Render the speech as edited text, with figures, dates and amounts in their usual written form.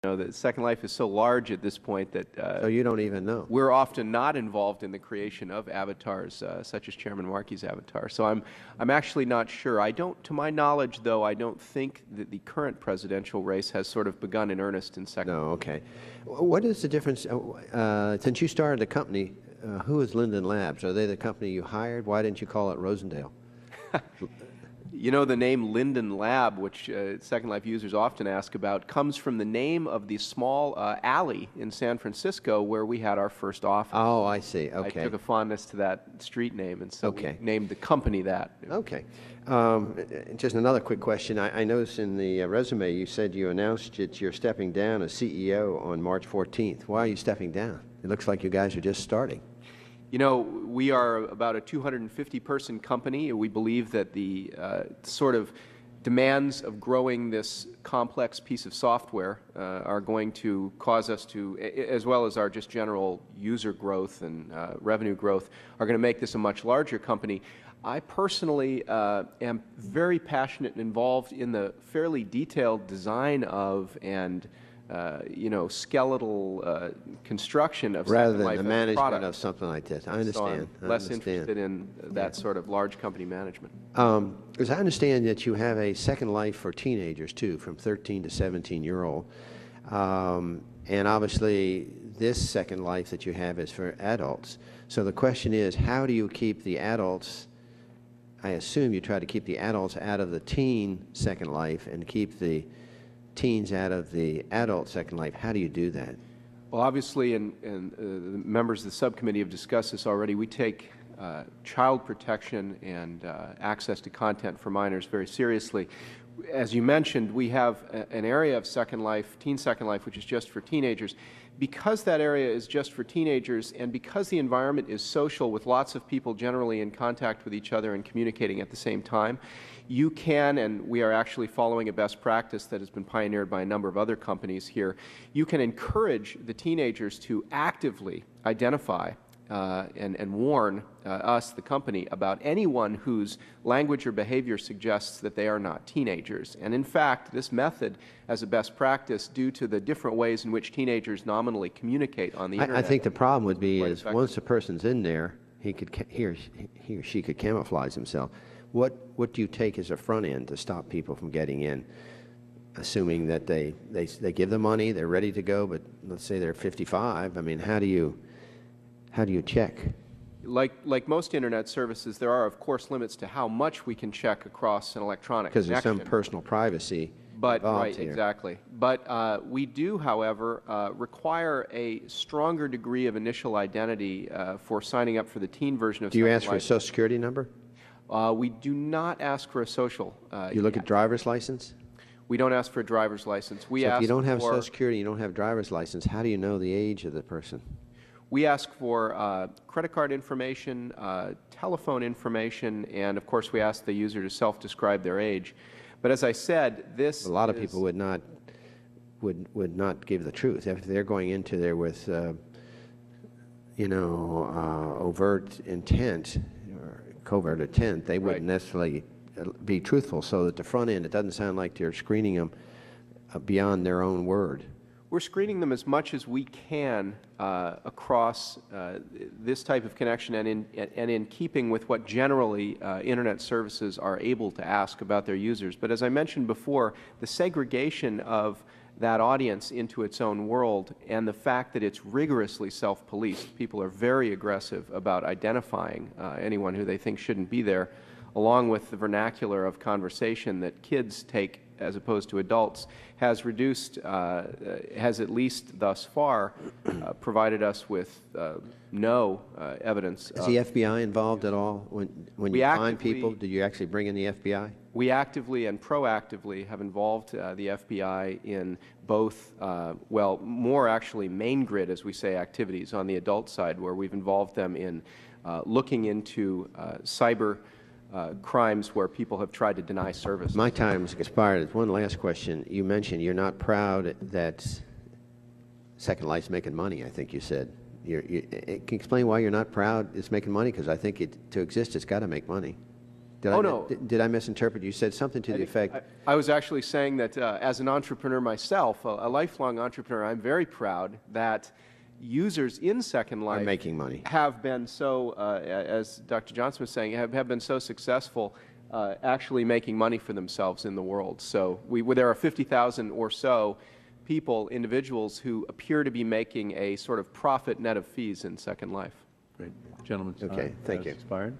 know, that Second Life is so large at this point that So you don't even know. we're often not involved in the creation of avatars, such as Chairman Markey's avatar. So I'm actually not sure. I don't, to my knowledge, though, I don't think that the current presidential race has sort of begun in earnest in Second. No, okay. What is the difference, since you started the company, who is Linden Labs? Are they the company you hired? Why didn't you call it Rosendale? You know, the name Linden Lab, which Second Life users often ask about, comes from the name of the small alley in San Francisco where we had our first office. Oh, I see. Okay. I took a fondness to that street name, and so Okay. we named the company that. Okay. Just another quick question. I noticed in the resume you said you announced that you're stepping down as CEO on March 14th. Why are you stepping down? It looks like you guys are just starting. You know, we are about a 250-person company. We believe that the sort of demands of growing this complex piece of software are going to cause us to, as well as our just general user growth and revenue growth, are going to make this a much larger company. I personally am very passionate and involved in the fairly detailed design of and you know, skeletal construction of Rather Second than Life the as a management product. of something like this. I So understand. I'm less interested in that sort of large company management. As I understand that you have a Second Life for teenagers, too, from 13 to 17-year-old. And obviously, this Second Life that you have is for adults. So the question is, how do you keep the adults, I assume you try to keep the adults out of the teen Second Life and keep the teens out of the adult Second Life. How do you do that? Well, obviously, and the members of the subcommittee have discussed this already, we take child protection and access to content for minors very seriously. As you mentioned, we have an area of Second Life, Teen Second Life, which is just for teenagers. Because that area is just for teenagers, and because the environment is social with lots of people generally in contact with each other and communicating at the same time, you can, and we are actually following a best practice that has been pioneered by a number of other companies here, you can encourage the teenagers to actively identify and warn us, the company, about anyone whose language or behavior suggests that they are not teenagers. And in fact, this method, as a best practice, due to the different ways in which teenagers nominally communicate on the Internet. I think the problem would be is once the person's in there, he or she could camouflage himself. What do you take as a front end to stop people from getting in? Assuming that they give the money, they're ready to go, but let's say they're 55. I mean, how do you check? Like most Internet services, there are, of course, limits to how much we can check across an electronic connection. Because there's some personal privacy involved right, here. exactly. But we do, however, require a stronger degree of initial identity for signing up for the teen version of Do you Second ask for a Life. Social Security number? We do not ask for a social. You look at driver's license? We don't ask for a driver's license. We So ask if you don't have for, Social Security, you don't have driver's license, how do you know the age of the person? We ask for credit card information, telephone information, and of course we ask the user to self-describe their age. But as I said, this A lot of people would not give the truth if they're going into there with you know, overt intent or covert intent. They wouldn't necessarily be truthful. So at the front end, it doesn't sound like they're screening them beyond their own word. We're screening them as much as we can across this type of connection and in keeping with what generally Internet services are able to ask about their users. But as I mentioned before, the segregation of that audience into its own world and the fact that it's rigorously self-policed, people are very aggressive about identifying anyone who they think shouldn't be there, along with the vernacular of conversation that kids take as opposed to adults, has reduced, has at least thus far provided us with no evidence. Is the FBI involved at all when you find people? Do you actually bring in the FBI? We actively and proactively have involved the FBI in both, well, more actually main grid, as we say, activities on the adult side, where we've involved them in looking into cyber crimes where people have tried to deny service. My time's expired. One last question. You mentioned you're not proud that Second Life's making money, I think you said. Can you explain why you're not proud it's making money? Because I think to exist, it's got to make money. Oh, no. Did I misinterpret? You said something to the effect. I was actually saying that as an entrepreneur myself, a lifelong entrepreneur, I'm very proud that users in Second Life making money. have been so, as Dr. Johnson was saying, have been so successful actually making money for themselves in the world. So there are 50,000 or so people, individuals, who appear to be making a sort of profit net of fees in Second Life. Great. Gentlemen's Okay, time thank has you. expired.